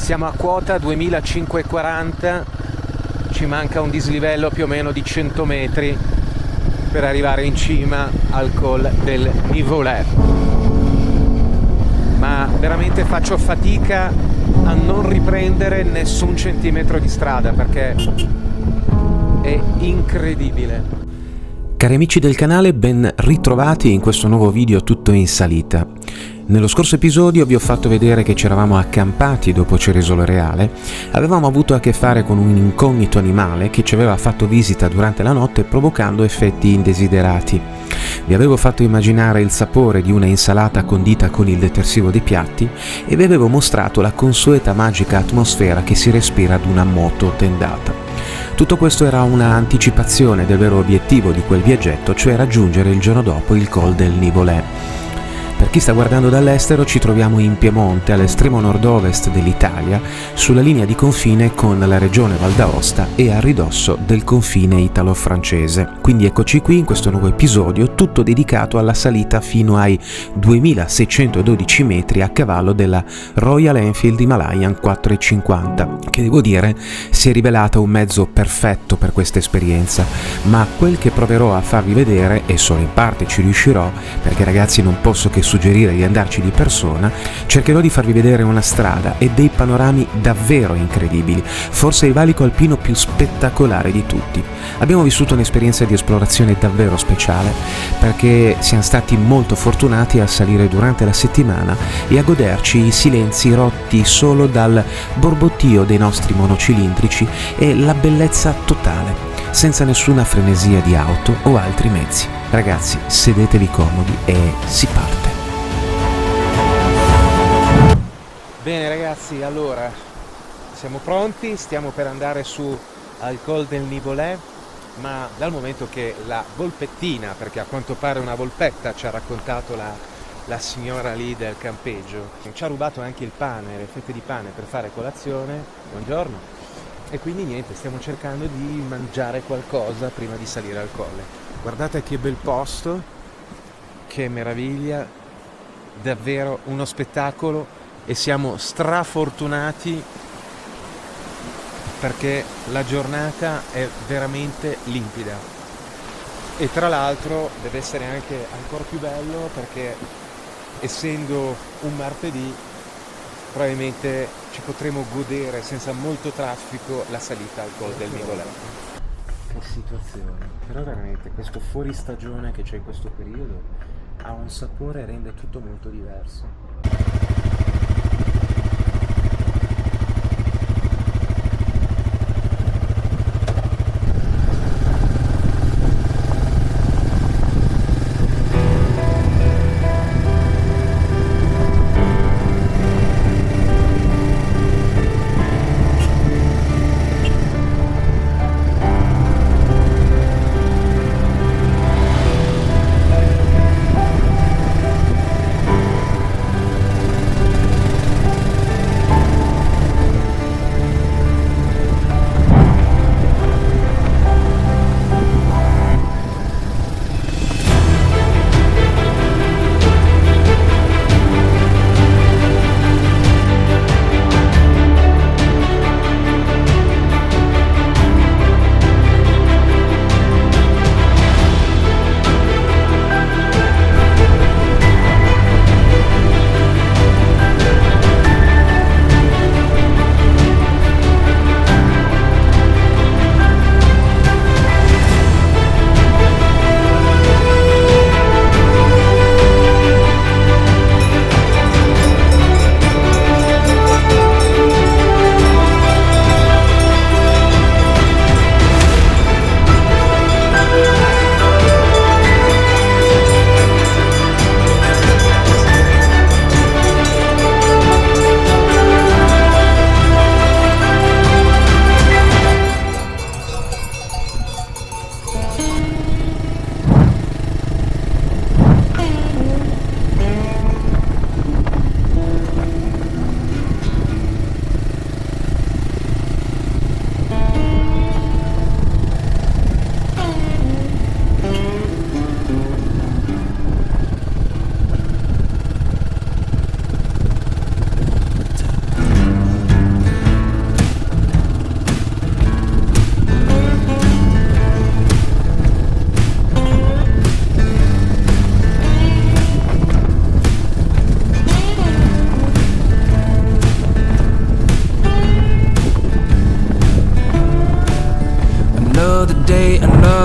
Siamo a quota 2540, ci manca un dislivello più o meno di 100 metri per arrivare in cima al col del Nivolet. Ma veramente faccio fatica a non riprendere nessun centimetro di strada perché è incredibile. Cari amici del canale, ben ritrovati in questo nuovo video tutto in salita. Nello scorso episodio vi ho fatto vedere che ci eravamo accampati dopo Ceresole Reale, avevamo avuto a che fare con un incognito animale che ci aveva fatto visita durante la notte provocando effetti indesiderati. Vi avevo fatto immaginare il sapore di una insalata condita con il detersivo dei piatti e vi avevo mostrato la consueta magica atmosfera che si respira ad una moto tendata. Tutto questo era una anticipazione del vero obiettivo di quel viaggetto, cioè raggiungere il giorno dopo il col del Nivolet. Per chi sta guardando dall'estero, ci troviamo in Piemonte, all'estremo nord-ovest dell'Italia, sulla linea di confine con la regione Val d'Aosta e a ridosso del confine italo-francese. Quindi eccoci qui in questo nuovo episodio, tutto dedicato alla salita fino ai 2612 metri a cavallo della Royal Enfield Himalayan 450, che devo dire si è rivelata un mezzo perfetto per questa esperienza, ma quel che proverò a farvi vedere, e solo in parte ci riuscirò, perché ragazzi non posso che suggerire di andarci di persona, cercherò di farvi vedere una strada e dei panorami davvero incredibili, forse il valico alpino più spettacolare di tutti. Abbiamo vissuto un'esperienza di esplorazione davvero speciale perché siamo stati molto fortunati a salire durante la settimana e a goderci i silenzi rotti solo dal borbottio dei nostri monocilindrici e la bellezza totale, senza nessuna frenesia di auto o altri mezzi. Ragazzi, sedetevi comodi e si parte. Bene ragazzi, allora siamo pronti, stiamo per andare su al col del Nivolet, ma dal momento che la volpettina, perché a quanto pare una volpetta, ci ha raccontato la signora lì del campeggio, ci ha rubato anche il pane, le fette di pane per fare colazione, buongiorno, e quindi niente, stiamo cercando di mangiare qualcosa prima di salire al colle. Guardate che bel posto, che meraviglia, davvero uno spettacolo e siamo strafortunati perché la giornata è veramente limpida e tra l'altro deve essere anche ancora più bello perché essendo un martedì probabilmente ci potremo godere senza molto traffico la salita al col del Nivolet. Che situazione, però veramente questo fuori stagione che c'è in questo periodo ha un sapore e rende tutto molto diverso.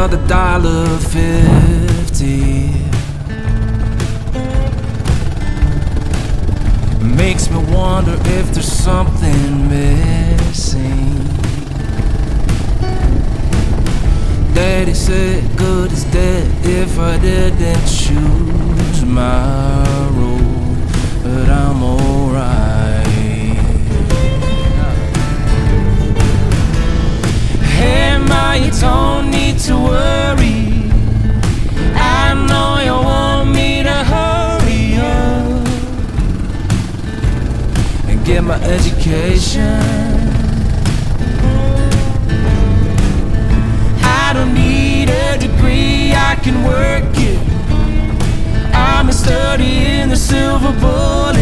another $1.50. Makes me wonder if there's something missing. Daddy said good is dead if I didn't choose my road, but I'm alright. Hey ma, you don't need to worry, I know you want me to hurry up and get my education. I don't need a degree, I can work it. I'm studying the silver bullet.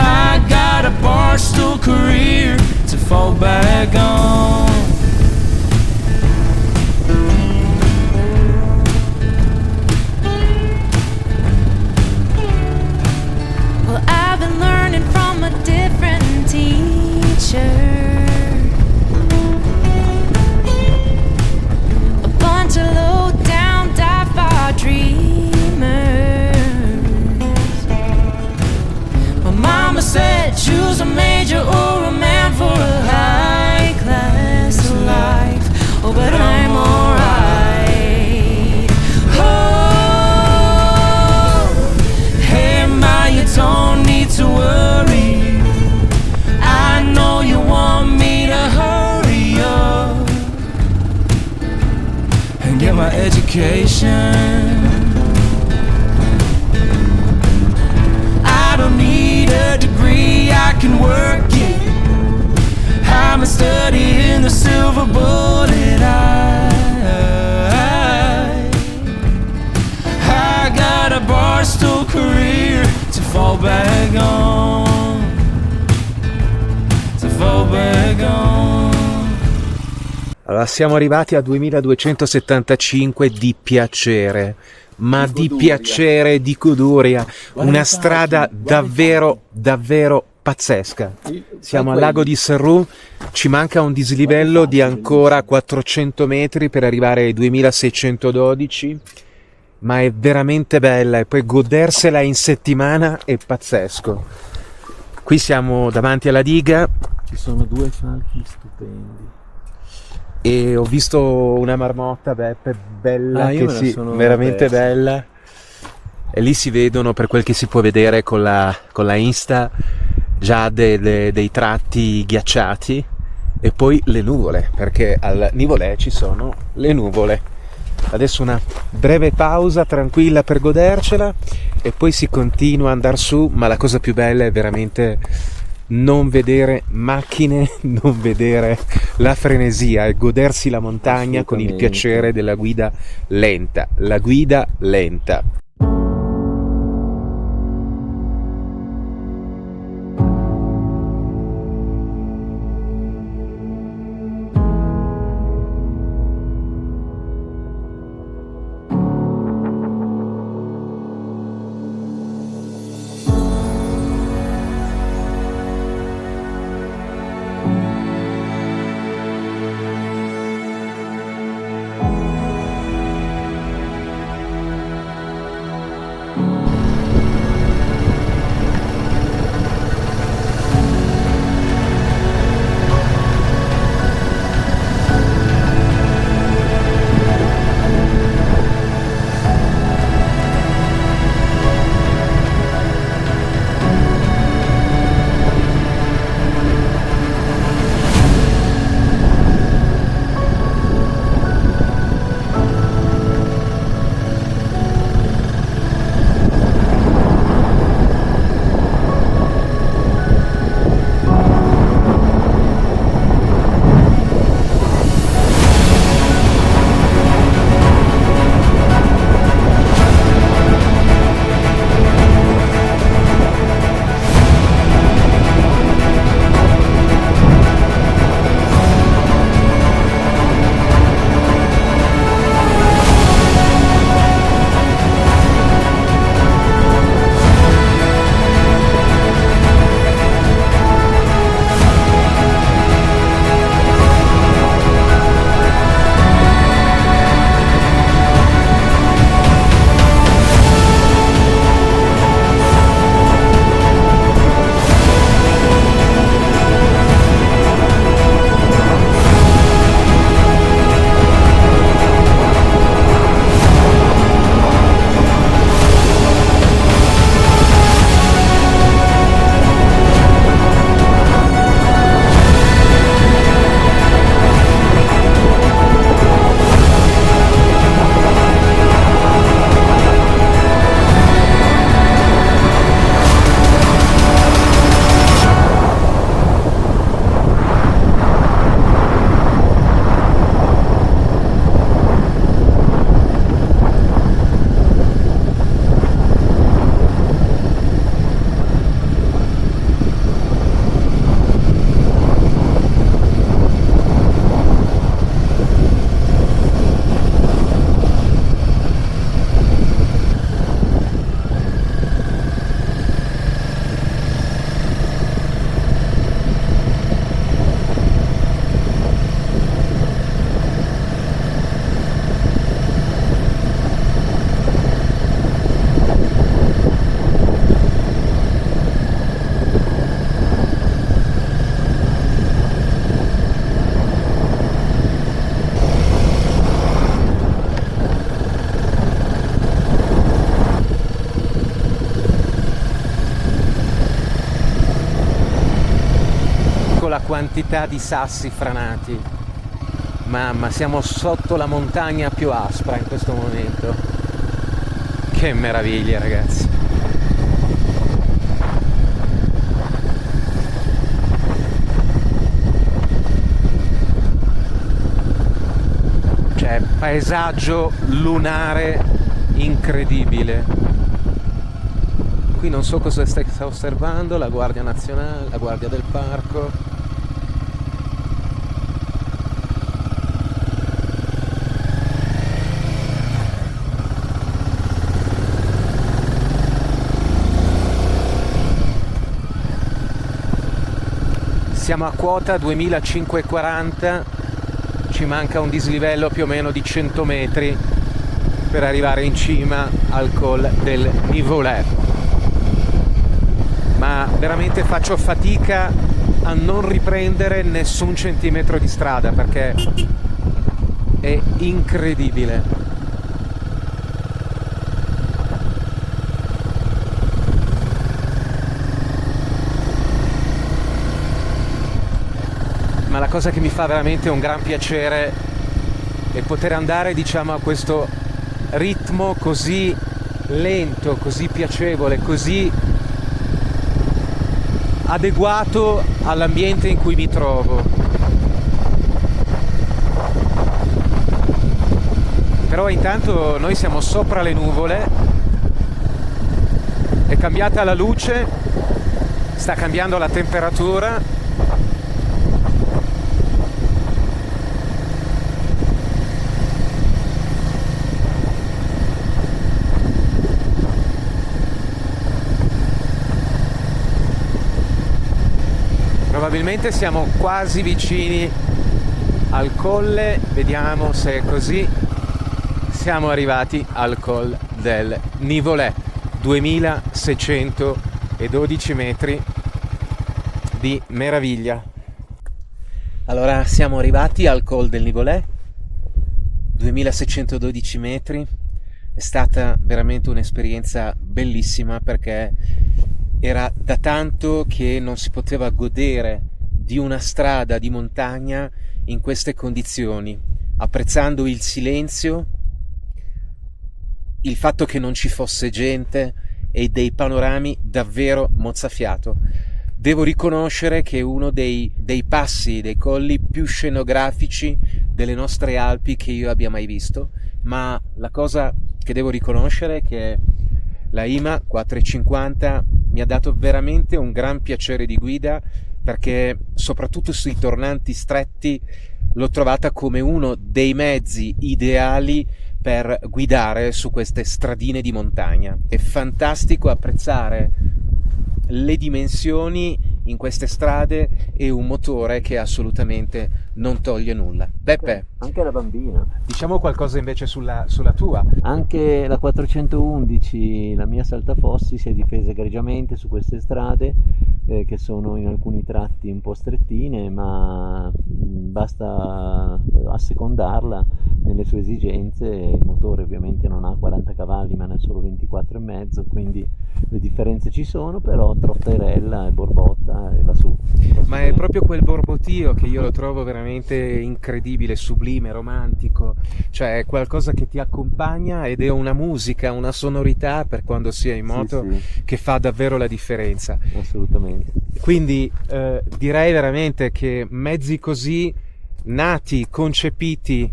I got a barstool career to fall back on. Well, I've been learning from a different teacher. Bunch of low-down, die-for dreamers. My mama said choose a major or a man for a high-class life. Oh, but I'm alright. Oh, hey ma, you don't need to worry, I know you want me to hurry up and get my education. I don't need a degree, I can work it. I'm studying the silver bullet. I got a barstool career to fall back on, to fall back on. Allora, siamo arrivati a 2275 di piacere, ma di piacere, di goduria, una strada davvero, davvero pazzesca. Siamo al lago di Serroux, ci manca un dislivello di ancora 400 metri per arrivare ai 2612, ma è veramente bella e poi godersela in settimana è pazzesco. Qui siamo davanti alla diga. Ci sono due falchi stupendi. E ho visto una marmotta, Beppe, bella, io che me la sì, sono veramente persa. bella. E lì si vedono, per quel che si può vedere con la Insta, già dei tratti ghiacciati e poi le nuvole, perché al Nivolè ci sono le nuvole. Adesso una breve pausa tranquilla per godercela e poi si continua ad andare su, ma la cosa più bella è veramente non vedere macchine, non vedere la frenesia e godersi la montagna con il piacere della guida lenta, la guida lenta. quantità di sassi franati. Mamma, siamo sotto la montagna più aspra in questo momento. Che meraviglia, ragazzi. Cioè, paesaggio lunare incredibile. Qui non so cosa sta osservando, la Guardia Nazionale, la Guardia del Parco. Siamo a quota 2540, ci manca un dislivello più o meno di 100 metri per arrivare in cima al col del Nivolet. Ma veramente faccio fatica a non riprendere nessun centimetro di strada perché è incredibile. Ma la cosa che mi fa veramente un gran piacere è poter andare, diciamo, a questo ritmo così lento, così piacevole, così adeguato all'ambiente in cui mi trovo. Però intanto noi siamo sopra le nuvole, è cambiata la luce, sta cambiando la temperatura. Probabilmente siamo quasi vicini al colle, vediamo se è così. Siamo arrivati al col del Nivolet, 2612 metri di meraviglia. Allora siamo arrivati al col del Nivolet, 2612 metri. È stata veramente un'esperienza bellissima perché era da tanto che non si poteva godere di una strada di montagna in queste condizioni, apprezzando il silenzio, il fatto che non ci fosse gente e dei panorami davvero mozzafiato. Devo riconoscere che è uno dei passi, dei colli più scenografici delle nostre Alpi che io abbia mai visto, ma la cosa che devo riconoscere è che la IMA 450 mi ha dato veramente un gran piacere di guida perché soprattutto sui tornanti stretti l'ho trovata come uno dei mezzi ideali per guidare su queste stradine di montagna. È fantastico apprezzare le dimensioni in queste strade e un motore che assolutamente non toglie nulla. Beppe, anche la bambina. diciamo qualcosa invece sulla tua. Anche la 411, la mia Saltafossi, si è difesa egregiamente su queste strade che sono in alcuni tratti un po' strettine, ma basta assecondarla nelle sue esigenze. Il motore ovviamente non ha 40 cavalli ma ne ha solo 24,5, quindi le differenze ci sono, però trotterella e borbotta e va su. Ma è proprio quel borbottio che io lo trovo veramente incredibile, sublime, romantico, cioè è qualcosa che ti accompagna ed è una musica, una sonorità per quando si è in moto sì. che fa davvero la differenza. Assolutamente. Quindi direi veramente che mezzi così nati, concepiti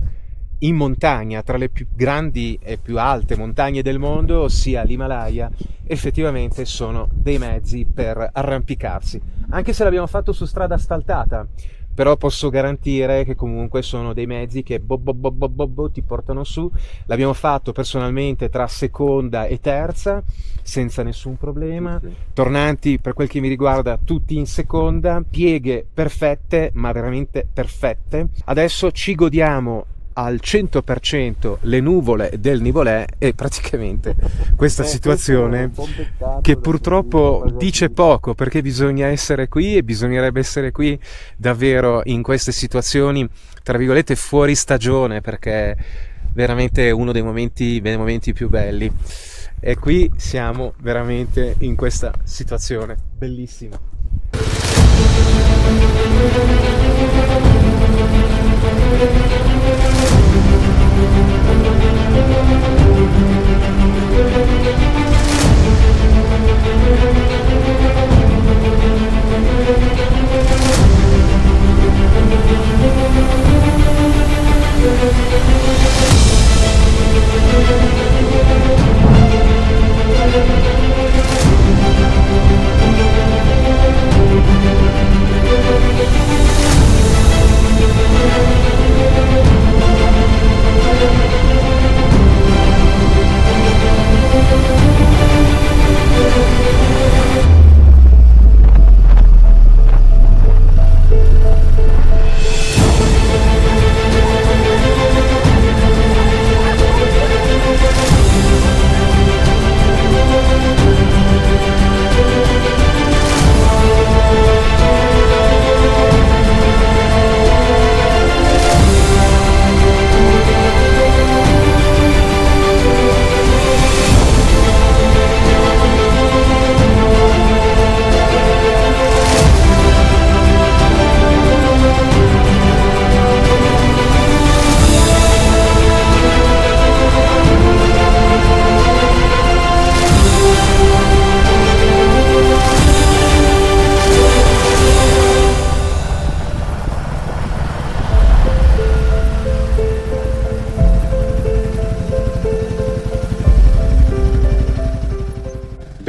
in montagna, tra le più grandi e più alte montagne del mondo, ossia l'Himalaya, effettivamente sono dei mezzi per arrampicarsi, anche se l'abbiamo fatto su strada asfaltata, però posso garantire che comunque sono dei mezzi che ti portano su. L'abbiamo fatto personalmente tra seconda e terza senza nessun problema, tornanti per quel che mi riguarda tutti in seconda, pieghe perfette, ma veramente perfette. Adesso ci godiamo al 100% le nuvole del Nivolet e praticamente questa situazione che purtroppo dice poco, perché bisogna essere qui e bisognerebbe essere qui davvero in queste situazioni tra virgolette fuori stagione, perché veramente è uno dei momenti più belli, e qui siamo veramente in questa situazione bellissima.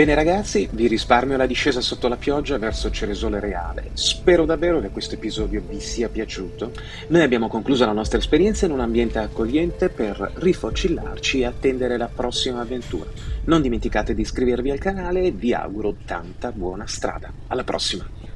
Bene ragazzi, vi risparmio la discesa sotto la pioggia verso Ceresole Reale. Spero davvero che questo episodio vi sia piaciuto. Noi abbiamo concluso la nostra esperienza in un ambiente accogliente per rifocillarci e attendere la prossima avventura. Non dimenticate di iscrivervi al canale e vi auguro tanta buona strada. Alla prossima!